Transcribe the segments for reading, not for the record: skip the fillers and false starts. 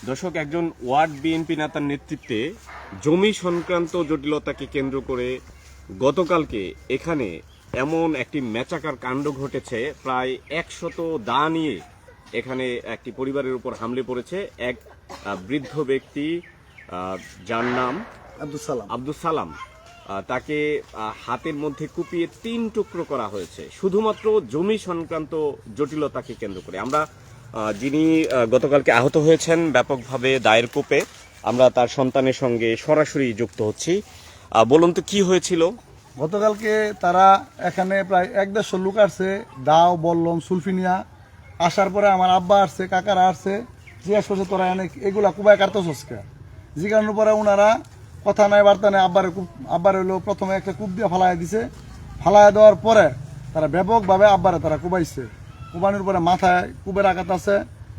দর্শক, একজন word BNP নেতার নেতৃত্বে জমি সংক্রান্ত জটিলতাকে কেন্দ্র করে গতকালকে এখানে এমন একটি মেচাকার কাণ্ড ঘটেছে। প্রায় 100 দা নিয়ে এখানে একটি পরিবারের উপর হামলে পড়েছে। এক বৃদ্ধ ব্যক্তি, যার নাম আব্দুল সালাম, তাকে হাতের মধ্যে কুপিয়ে 3 টুকরো করা হয়েছে শুধুমাত্র জমি সংক্রান্ত জটিলতাকে কেন্দ্র করে। আমরা যিনি গতকালকে আহত হয়েছেন ব্যাপকভাবে দায়ের কোপে, আমরা তার সন্তানের সঙ্গে সরাসরি যুক্ত হচ্ছি। বলুন তো কি হয়েছিল? গতকালকে তারা এখানে প্রায় 150 লোক আসছে, দাও বললম সুলফিনিয়া আসার পরে আমার আব্বা আসছে, কাকারা আসছে, জিজ্ঞাসা করছে তোরা অনেক এগুলা কুবায় কাটতেছসকে। জিজ্ঞাসার পরে ওনারা কথা নাই বার্তা নেই, আব্বার হলো প্রথমে একটা কূপ দিয়ে ফালাইয়া দিছে। ফালাইয়া দেওয়ার পরে তারা ব্যাপকভাবে আব্বারে তারা কুবাইছে। কুবানোর পরে মাথায় কুবের আঘাত আছে,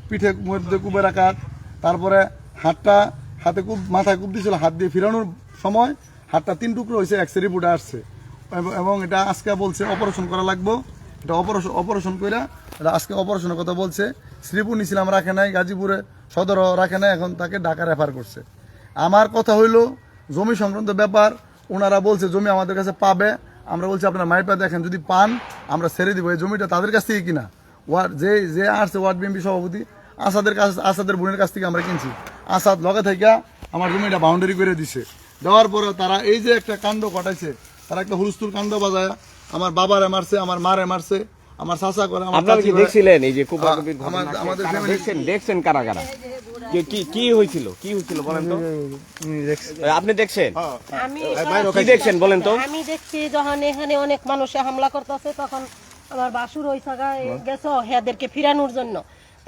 পিঠে মধ্যে কুবের আঘাত, তারপরে হাতে মাথায় কূপ দিয়েছিল, হাত দিয়ে ফিরানোর সময় হাতটা 3 টুকরো হয়েছে, এক্সরে রিপোর্টে আসছে। এবং এটা আজকে বলছে অপারেশন করা লাগবো। এটা অপারেশন করে এটা আজকে অপারেশনের কথা বলছে। শ্রীপুর নিছিলাম রাখে নাই, গাজীপুরে সদর রাখে নাই, এখন তাকে ঢাকা রেফার করছে। আমার কথা হইলো জমি সংক্রান্ত ব্যাপার, ওনারা বলছে জমি আমাদের কাছে পাবে। আমরা বলছি আপনারা মাইপা দেখেন, যদি পান আমরা ছেড়ে দিব। এই জমিটা তাদের কাছ থেকে কিনা, যে আসছে ওয়ার্ড বিএনপি সভাপতি আসাদের বোনের কাছ থেকে আমরা কিনছি। আসাদ লগে থেকে আমার জমিটা বাউন্ডারি করে দিছে। দেওয়ার পরে তারা এই যে একটা কাণ্ড ঘটাইছে, তারা একটা হুলস্থুল কাণ্ড বাজায় আমার বাবারে মারছে, আমার মারে মারছে, আমার চাচা করে। আপনারা কি দেখছিলেন এই যে কুপাকুপির ঘটনা? দেখছেন কারা কারা? কি হয়েছিল বলেন তো? আপনি দেখছেন? কি দেখছেন বলেন তো? আমি দেখছি যখন এখানে অনেক মানুষে হামলা করতেছে, তখন আমার বাসুর ওই জায়গায় গেছে হেদেরকে ফিরানোর জন্য।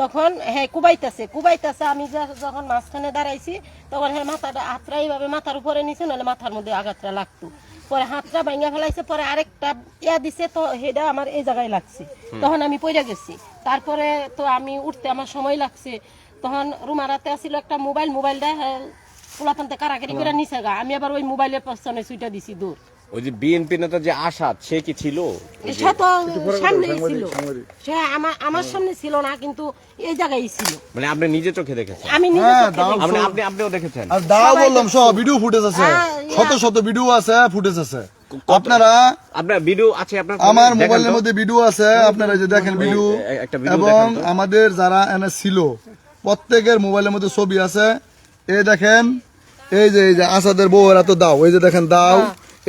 তখন হ্যাঁ কুবাইতেছে। আমি যখন মাঝখানে দাঁড়াইছি, তখন হ্যাঁ মাথাটা হাতটা এইভাবে মাথার উপরে নিছে, নাহলে মাথার মধ্যে আঘাতটা লাগতো। পরে হাতটা ভাঙা ফেলাইছে, পরে আরেকটা দিছে, তো সেটা আমার এই জায়গায় লাগছে। তখন আমি পড়ে গেছি। তারপরে তো আমি উঠতে আমার সময় লাগছে। তখন রুমারাতে আসছিল একটা মোবাইলটা পোলাপান্তে কারাকারি করে নিছে গা। আমি আবার ওই মোবাইলের পেছনে সুইটা দিছি দূর। ওই যে বিএনপি নেতা যে আসাদ, সে কি ছিল? সে তো সামনেই ছিল, সে আমার সামনে ছিল না, কিন্তু এই জায়গায় ছিল। মানে আপনি নিজে চোখে দেখেছেন? আমি নিজে চোখে দেখছি। আপনিও দেখেছেন? আর দাও বললাম সব ভিডিও ফুটেজ আছে, শত ভিডিও আছে, ফুটেজ আছে। আপনার ভিডিও আছে? আপনার আমার মোবাইলের মধ্যে ভিডিও আছে, আপনারা যে দেখেন ভিডিও। এবং আমাদের যারা এনে ছিল প্রত্যেকের মোবাইলের মধ্যে ছবি আছে। এই দেখেন, এই যে আসাদের বউ এরা তো দাও, এই যে দেখেন দাও,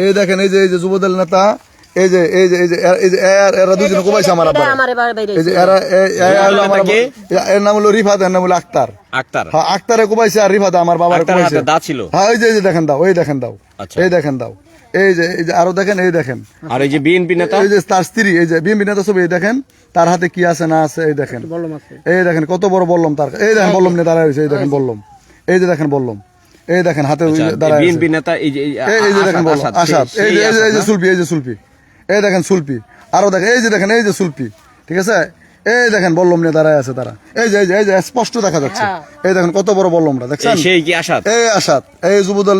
এই দেখেন এই যে যুবদল নেতা, এই যে এরা দুজন কুবাইছে আমার আব্বা। এই যে এর নাম হলো রিফাত, এর নাম হলো আক্তার। হ্যাঁ, আক্তারে কুবাইছে আর রিফাত আমার বাবার কুবাইছে। হ্যাঁ, এই যে দেখেন দাও, এই দেখেন দাও, এই দেখেন দাও, এই যে আরো দেখেন, এই দেখেন। আর এই যে বিএনপি নেতা, এই যে তার স্ত্রী, এই যে বিএনপি নেতা ছবি, এই দেখেন তার হাতে কি আছে না আছে, এই দেখেন, এই দেখেন কত বড় বললাম তার। এই দেখেন বললাম নিয়ে দাঁড়ায় রয়েছে, এই দেখেন বললাম, এই যে দেখেন বললাম, এই দেখেন হাতে দাঁড়ায় বিএনপি নেতা। এই যে দেখেন বললাম আসাদ, এই যে সুলপি, এই যে সুলপি, এই দেখেন সুলপি, আরো দেখেন, এই যে দেখেন এই যে সুলপি, ঠিক আছে। এই দেখেন বললাম নিয়ে দাঁড়ায় আছে তারা, এই যে স্পষ্ট দেখা যাচ্ছে। এই দেখেন কত বড় বললামটা দেখছেন, সেই কি আসাদ? এই আসাদ, এই যুবদল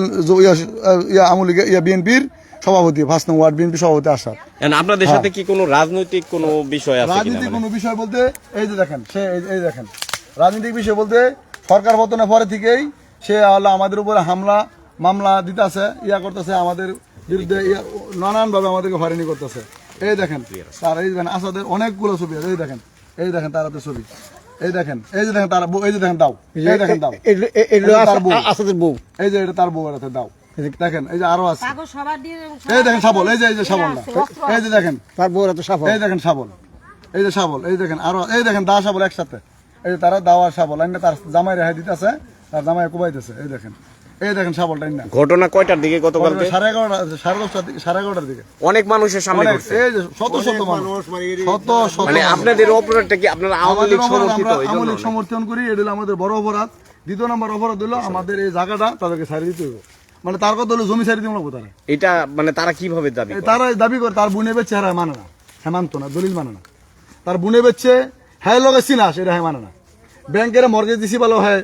আমলি বিএনপির সভাপতি, 5 নং ওয়ার্ড বিএনপি সভাপতি আসাদ। আপনাদের সাথে কি কোনো রাজনৈতিক কোনো বিষয় আছে? রাজনৈতিক কোনো বিষয় বলতে এই যে দেখেন, সে এই দেখেন রাজনৈতিক বিষয় বলতে সরকার পতনের পরে থেকেই সে আমাদের উপরে মামলা দিতেছে, করতেছে, আমাদের বিরুদ্ধে নানানভাবে আমাদেরকে হয়রানি করতেছে। এই দেখেন তার, এই দেখেন আসাদের অনেকগুলো ছবি আছে, এই দেখেন তার হাতে ছবি, এই দেখেন, এই যে দেখেন তার বউ, এই যে দেখেন দাও, এই দেখেন দাও, আসাদের বউ, এই যে এটা তার বউ, হাতে দাও, দেখেন এই যে আরো আছে, এই দেখেন শাবল, এই যে শাবলটা, এই যে দেখেন তার বউ হাতে শাবল, এই দেখেন শাবল, এই যে শাবল, এই দেখেন আরো, এই দেখেন দা শাবল একসাথে, এই যে তারা দাওয়া শাবল আইনে তার জামাই রেহাই দিতেছে, তার জামাই কুবাইতেছে, এই দেখেন, এই দেখেন শাবলটা না। ঘটনা কয়টার দিকে? গতকাল 11:30, 10:30 দিকে, 11:30 দিকে। অনেক মানুষের সামনে ঘটছে। এই যে শত মানুষ, মানে আপনাদের অপরাধটা কি? আপনারা আওয়ামী লীগ সমর্থিত? আওয়ামী লীগ সমর্থন করি, এটা হলো আমাদের বড় অপরাধ। দ্বিতীয় নম্বর অপরাধ হলো আমাদের এই জায়গাটা তাদেরকে ছাড়ি দিতে হবে। মানে তার কথা হলো জমি ছাড়ি দিতে হবে তারা। এটা মানে তারা কিভাবে দাবি করে? তারা দাবি করে তার বুনে বেচছে, হ্যাঁ মানে না, হ্যাঁ মানতো না, দলিল মানে না। তার বুনে বেচছে, হ্যাঁ লগে চিনা, সেটা হ্যাঁ মানে না। ব্যাংকের মর্গেজ দিছি ভালো, হ্যাঁ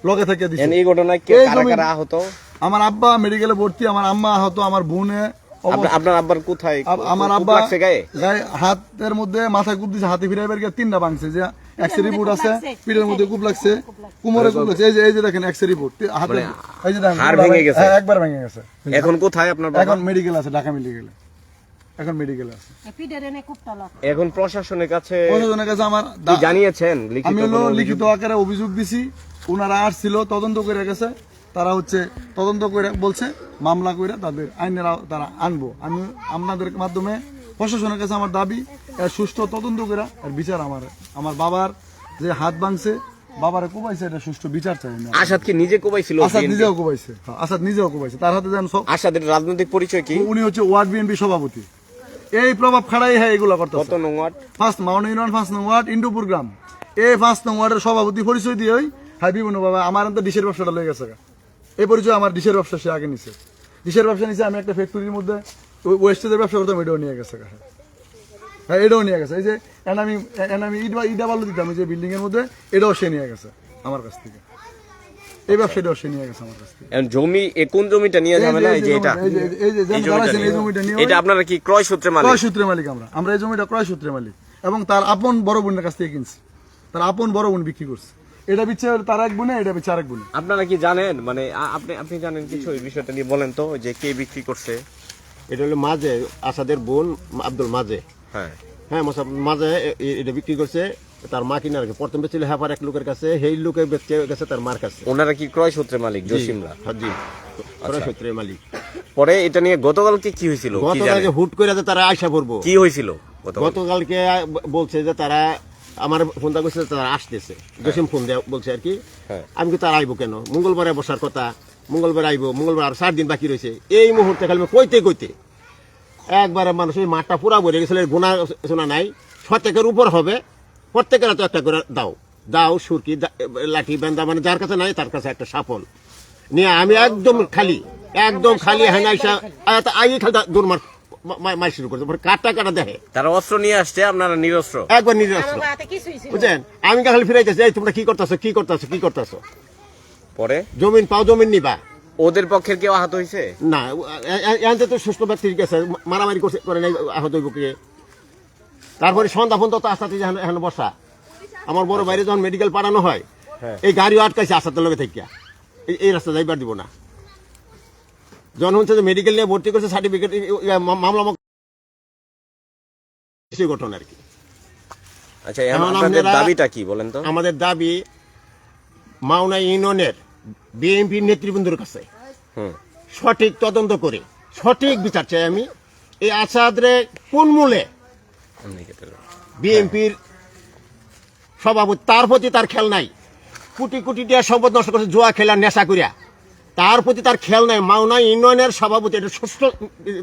লগে থেকে দিছি। এই ঘটনায় কারা কারা আহত? আমার আব্বা মেডিকেলে ভর্তি, আমার আম্মা আহত, আমার বোনে। আপনার আব্বার কোথায়? আমার আব্বা গায়ে হাতের মধ্যে মাথায় কূপ দিছে, হাতে ফিরাইবার গিয়ে 3টা ভাঙছে, যে এক্সরে রিপোর্ট আছে, পিঠের মধ্যে কূপ লাগছে, কোমরে কূপ লাগছে, এই যে দেখেন এক্সরে রিপোর্ট, হাতে এই যে দেখেন হাড় ভেঙে গেছে। হ্যাঁ, একবার ভেঙে গেছে। এখন কোথায় আপনার বাবা? এখন মেডিকেল আছে, ঢাকা মেডিকেলে, এখন মেডিকেলে আছে। পিঠের এনে কুপটা লাগ এখন প্রশাসনের কাছে প্রশাসনের কাছে আমার কি জানিয়েছেন? আমি লিখিত হলো কোনো লিখিত আকারে অভিযোগ দিছি, ওনারা আসছিল তদন্ত করে গেছে, তারা হচ্ছে তদন্ত করে বলছে মামলা করে তাদের আইনের তারা আনবো। আমি আপনাদের মাধ্যমে প্রশাসনের কাছে আমার দাবি, এর সুষ্ঠু তদন্ত করে আর বিচার আমার বাবার যে হাত ভাঙছে, বাবারে কোবাইছে, এটা সুষ্ঠু বিচার চাই না। আসাদ কি নিজে কোবাইছিল? আসাদ নিজেও কোবাইছে, হ্যাঁ, আসাদ নিজেও কোবাইছে, তার হাতে যেন সব। আসাদের রাজনৈতিক পরিচয় কি? উনি হচ্ছে ওয়ার্ড বিএনপি সভাপতি, এই প্রভাব খাড়াই হ্যাঁ এগুলো করতে। কত নং ওয়ার্ড? ফার্স্ট মাউন্ট ইউনিয়ন 5 নং ওয়ার্ড, ইন্ডুপুর গ্রাম। এই 5 নং ওয়ার্ডের সভাপতি পরিচয় দিয়ে হ্যাঁ বিভিন্ন বাবা আমার তো ডিশের ব্যবসাটা লেগে গেছে। এই পরিচয় আমার ডিশের ব্যবসা সে আগে নিছে, ডিশের ব্যবসা নিছে, আমি একটা ফ্যাক্টরির মধ্যে ওয়েস্টেজের ব্যবসা করতাম, এটাও নিয়ে গেছে। হ্যাঁ, এটাও নিয়ে গেছে। এই যে আমি ইটা বালু দিতাম এই যে বিল্ডিং এর মধ্যে, এটাও সে নিয়ে গেছে আমার কাছ থেকে, এই ব্যবসাটাও সে নিয়ে গেছে আমার কাছ থেকে। এখন জমি, কোন জমিটা নিয়ে যাবে না? এই যে এটা, এই যে এই জমিটা নিয়ে, এটা আপনারা কি ক্রয় সূত্রে মালিক? ক্রয় সূত্রে মালিক আমরা এই জমিটা ক্রয় সূত্রে মালিক, এবং তার আপন বড় বোনের কাছ থেকে কিনছি, তার আপন বড় বোন বিক্রি করছে, এটা বিচ্ছে তার এক বোনে, এটা বিচ্ছে আরেক বোনে। আপনারা কি জানেন, মানে আপনি জানেন কিছু এই বিষয়টা নিয়ে বলেন তো, যে কে বিক্রি করছে? এটা হলো মাঝে আসাদের বোন আব্দুল মাঝে, হ্যাঁ হ্যাঁ মাঝে এটা বিক্রি করছে তার মা কিনার আগে। প্রথম বেচছিল হ্যাপার এক লোকের কাছে, সেই লোকে বেচতে গেছে তার মার কাছে। ওনারা কি ক্রয় সূত্রে মালিক জসিমরা? হ্যাঁ জি, সূত্রের মালিক। পরে এটা নিয়ে গতকালকে কি হয়েছিল? কি গতকালকে জানেন? হুট করে যে তারা আশা করবো, কি হয়েছিল গতকালকে বলছে যে তারা আমার ফোন দা করছে, তারা আসতেছে, জসিম ফোন দেয়া বলছে আর কি। হ্যাঁ। আমি কি তারা আইবো কেন, মঙ্গলবারে বসার কথা, মঙ্গলবার আইবো, মঙ্গলবার আর 4 দিন বাকি রয়েছে। এই মুহূর্তে খালি কইতে একবারে মানুষ ওই মাঠটা পুরা ভরে গেছিল, গোনা সোনা নাই, 7 উপর হবে, প্রত্যেকের তো একটা করে দাও সুরকি লাঠি বান্দা, মানে যার কাছে নাই তার কাছে একটা সাফল নিয়ে আমি একদম খালি হ্যাঁ আই খালি দৌড় মার শুরু করছে, কাটা দেখে। তারা অস্ত্র নিয়ে আসছে, আপনারা নিরস্ত্র? একবার নিজের অস্ত্র, বুঝছেন। আমি খালি ফিরাইতেছি, এই তোমরা কি করতেছো? পরে জমিন পাও, জমিন নিবা। ওদের পক্ষের কেউ আহত হয়েছে? না, এতে তো সুস্থ ব্যক্তির কাছে মারামারি করে নাই, আহত হইব কে। তারপরে সন্ধ্যা ফোন তো আস্তে এখন বসা, আমার বড় বাইরে যখন মেডিকেল পাঠানো হয়, এই গাড়িও আটকাইছে আসাদের লগে থেকে, এই রাস্তা যাইবার দিব না। যখন হচ্ছে যে মেডিকেল নিয়ে ভর্তি করছে, সার্টিফিকেট মামলা ঘটনা আর কি। আচ্ছা, এখন আপনাদের দাবিটা কি বলেন তো? আমাদের দাবি মাওনা ইউনিয়নের বিএনপি নেতৃবৃন্দর কাছে সঠিক তদন্ত করে সঠিক বিচার চাই আমি। এই আসাদরে কোন মূলে বিএনপির সভাপতি, তার প্রতি তার খেয়াল নাই, কোটি কোটি টাকা সম্পদ নষ্ট করছে জুয়া খেলা নেশা করিয়া, তার প্রতি তার খেয়াল নাই। মাওনা ইউনিয়নের সভাপতি এটা সুষ্ঠু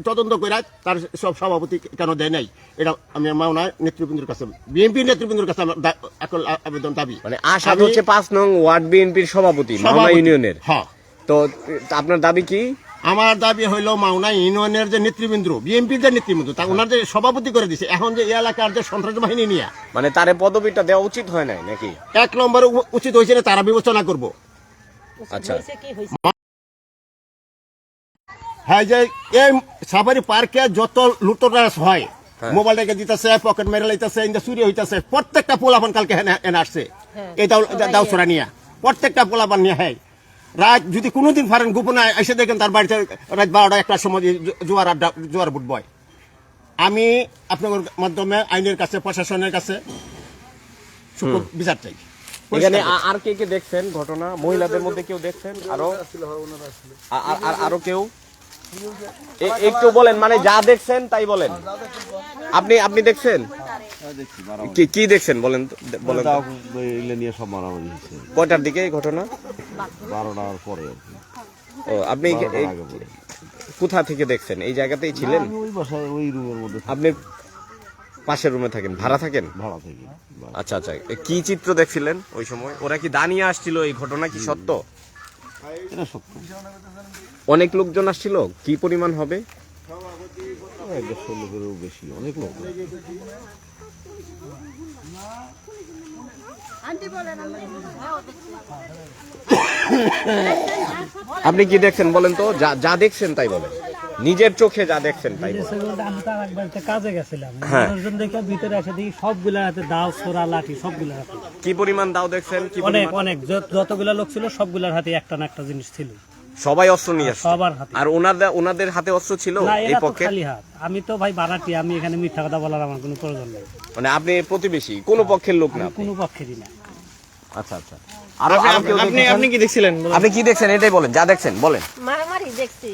তদন্ত করে তার সব সভাপতি কেন দেয় নাই, এটা আমি মাওনা নেতৃবৃন্দের কাছে, বিএনপি নেতৃবৃন্দের কাছে আমার আবেদন দাবি। মানে আসাদ হচ্ছে 5 নং ওয়ার্ড বিএনপির সভাপতি মাওনা ইউনিয়নের। হ্যাঁ, তো আপনার দাবি কি? আমার দাবি হইল মাওনা ইউনিয়নের যে নেতৃবৃন্দ, বিএনপির যে নেতৃবৃন্দ, তা ওনার যে সভাপতি করে দিছে, এখন যে এই এলাকার যে সন্ত্রাস বাহিনী নিয়ে, মানে তারে পদবিটা দেওয়া উচিত হয় নাই নাকি? 1 নম্বরে উচিত হয়েছে না, তারা বিবেচনা করব। আচ্ছা, হ্যাঁ, যে এই সাফারি পার্কে যত লুটতরাজ হয়, মোবাইলটাকে দিতেছে, পকেট মেরে লাইতেছে, চুরি হইতেছে, প্রত্যেকটা পোলাপান কালকে এনে আসছে এই দাউছড়া নিয়ে, প্রত্যেকটা পোলাপান নিয়ে। হ্যাঁ, রাত যদি কোনোদিন ফারেন গোপনে এসে দেখেন তার বাড়িতে রাত 12টা 1টার সময় জোয়ার বুট বয়। আমি আপনার মাধ্যমে আইনের কাছে, প্রশাসনের কাছে বিচার চাই। এখানে আর কে কে দেখছেন ঘটনা? মহিলাদের মধ্যে কেউ দেখছেন? আরো কেউ একটু বলেন, মানে যা দেখছেন তাই বলেন। আপনি দেখছেন কি দেখছেন বলেন বলেন। কয়টার দিকে এই ঘটনা? 12টার পরে। ও, আপনি কোথা থেকে দেখছেন? এই জায়গাতেই ছিলেন? ওই বাসায় ওই রুমের মধ্যে, আপনি পাশের রুমে থাকেন, ভাড়া থাকেন? ভাড়া থেকে। আচ্ছা আচ্ছা, কি চিত্র দেখছিলেন ওই সময়? ওরা কি দাঁড়িয়ে আসছিল? এই ঘটনা কি সত্য? এটা সত্য। অনেক লোকজন আসছিল? কি পরিমাণ হবে? 150 লোকেরও বেশি, অনেক লোক। আপনি কি দেখছেন বলেন তো? যা দেখছেন তাই বলেন। নিজের চোখে যা দেখছেন তাই বলুন। আমি তো একবার কাজে গেছিলাম, হ্যাঁ। মানুষজন দেখে ভিতরে এসে দেখি সবগুলা হাতে দাও ছোরা লাঠি সবগুলা হাতে, কি পরিমাণ দাও দেখছেন? কি অনেক পরিমাণ? অনেক যতগুলা লোক ছিল সবগুলার হাতে একটা না একটা জিনিস ছিল, সবাই অস্ত্র নিয়ে আসছে। সবার হাতে। আর ওনাদের হাতে অস্ত্র ছিল না, এই এরা তো পক্ষে? খালি হাত। আমি তো ভাই বাড়াটি, আমি এখানে মিথ্যা কথা বলার আমার কোনো প্রয়োজন নেই, মানে আপনি প্রতিবেশী, কোন পক্ষের লোক না আমি আপনি? কোনো পক্ষেরই না। আচ্ছা আচ্ছা। আর আপনি কি দেখছিলেন? আপনি কি দেখছেন এটাই বলেন, যা দেখছেন বলেন। মারামারি দেখছি।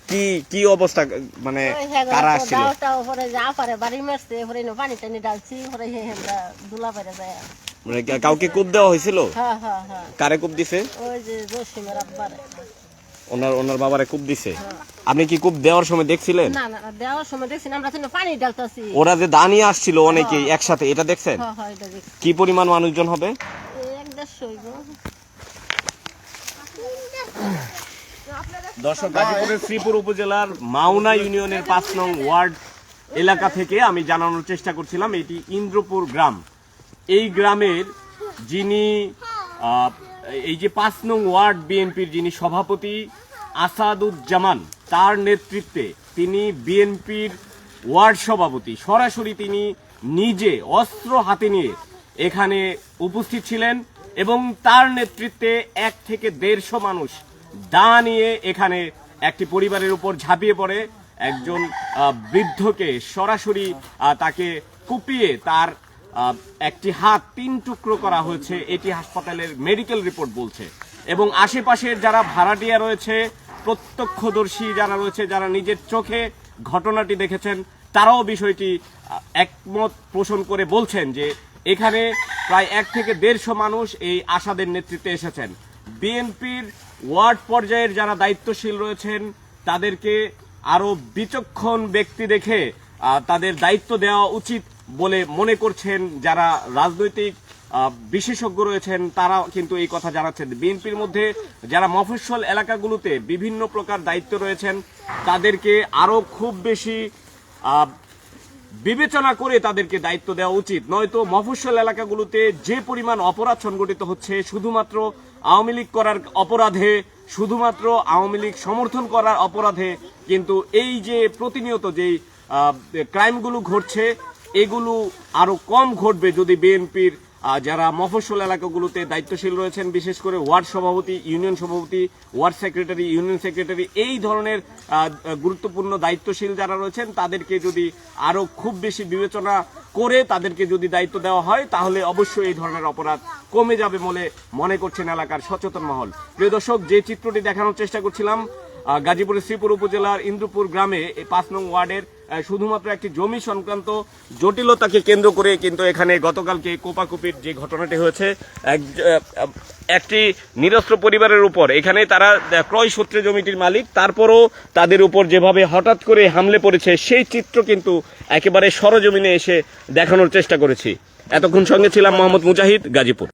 কি কি অবস্থা, মানে ওই হ্যাঁ, কারা আসছিল? দাওটা উপরে যা পারে বাড়ি মারছে, উপরে পানি টানি ডালছি, উপরে আমরা দুলা পারে যায়। মানে কাউকে কূপ দেওয়া হয়েছিল? হ্যাঁ হ্যাঁ হ্যাঁ, কারে কূপ দিছে? ওই যে জসিমের আব্বারে। ওনার বাবারে কূপ দিছে। আপনি কি কূপ দেওয়ার সময় দেখছিলেন? না না, দেওয়ার সময় দেখছি না, আমরা তো পানি ডালতাছি। ওরা যে দাঁড়িয়ে আসছিল অনেকেই একসাথে, এটা দেখছেন? হ্যাঁ হ্যাঁ, এটা দেখছি। কি পরিমাণ মানুষজন হবে? এই 1-1.5 হইব। দর্শক, গাজীপুরের শ্রীপুর উপজেলার মাওনা ইউনিয়নের 5 নং ওয়ার্ড এলাকা থেকে আমি জানানোর চেষ্টা করছিলাম, এটি ইন্দ্রপুর গ্রাম। এই গ্রামের যিনি এই যে 5 নং ওয়ার্ড বিএনপির যিনি সভাপতি আসাদুজ্জামান, তার নেতৃত্বে তিনি বিএনপির ওয়ার্ড সভাপতি, সরাসরি তিনি নিজে অস্ত্র হাতে নিয়ে এখানে উপস্থিত ছিলেন এবং তার নেতৃত্বে 1 থেকে 150 মানুষ দা নিয়ে এখানে একটি পরিবারের উপর ঝাঁপিয়ে পড়ে একজন বৃদ্ধকে সরাসরি তাকে কুপিয়ে তার একটি হাত 3 টুকরো করা হয়েছে, এটি হাসপাতালের মেডিকেল রিপোর্ট বলছে। এবং আশেপাশের যারা ভাড়াটিয়া রয়েছে, প্রত্যক্ষদর্শী যারা রয়েছে, যারা নিজের চোখে ঘটনাটি দেখেছেন, তারাও বিষয়টি একমত পোষণ করে বলছেন যে এখানে প্রায় 1 থেকে 150 মানুষ এই আসাদের নেতৃত্বে এসেছেন। বিএনপির ওয়ার্ড পর্যায়ের যারা দায়িত্বশীল রয়েছেন তাদেরকে আরো বিচক্ষণ ব্যক্তি দেখে তাদের দায়িত্ব দেওয়া উচিত বলে মনে করছেন যারা রাজনৈতিক বিশেষজ্ঞ রয়েছেন, তারা কিন্তু এই কথা জানাচ্ছেন। বিএনপির মধ্যে যারা মফস্বল এলাকাগুলোতে বিভিন্ন প্রকার দায়িত্ব রয়েছেন তাদেরকে আরো খুব বেশি বিবেচনা করে তাদেরকে দায়িত্ব দেওয়া উচিত, নয়তো মফস্বল এলাকাগুলোতে যে পরিমাণ অপরাধ সংগঠিত হচ্ছে শুধুমাত্র আওয়ামী লীগ করার অপরাধে, শুধুমাত্র আওয়ামী লীগ সমর্থন করার অপরাধে, কিন্তু এই যে প্রতিনিয়ত যেই ক্রাইমগুলো ঘটছে এগুলো আরো কম ঘটবে যদি বিএনপির যারা মফস্বল এলাকাগুলোতে দায়িত্বশীল রয়েছেন, বিশেষ করে ওয়ার্ড সভাপতি, ইউনিয়ন সভাপতি, ওয়ার্ড সেক্রেটারি, ইউনিয়ন সেক্রেটারি, এই ধরনের গুরুত্বপূর্ণ দায়িত্বশীল যারা রয়েছেন তাদেরকে যদি আরো খুব বেশি বিবেচনা করে তাদেরকে যদি দায়িত্ব দেওয়া হয় তাহলে অবশ্যই এই ধরনের অপরাধ কমে যাবে বলে মনে করছেন এলাকার সচেতন মহল। প্রিয় দর্শক, যে চিত্রটি দেখানোর চেষ্টা করছিলাম গাজীপুরের শ্রীপুর উপজেলার ইন্দ্রপুর গ্রামে 5 নং ওয়ার্ডের শুধুমাত্র একটি জমি সংক্রান্ত জটিলতাকে কেন্দ্র করে কিন্তু এখানে গতকালকে কোপাকুপির যে ঘটনাটি হয়েছে, একটি নিরস্ত্র পরিবারের উপর, এখানে তারা ক্রয় সূত্রে জমিটির মালিক, তারপরও তাদের উপর যেভাবে হঠাৎ করে হামলে পড়েছে সেই চিত্র কিন্তু একেবারে সরজমিনে এসে দেখানোর চেষ্টা করেছি। এতক্ষণ সঙ্গে ছিলাম মোহাম্মদ মুজাহিদ, গাজীপুর।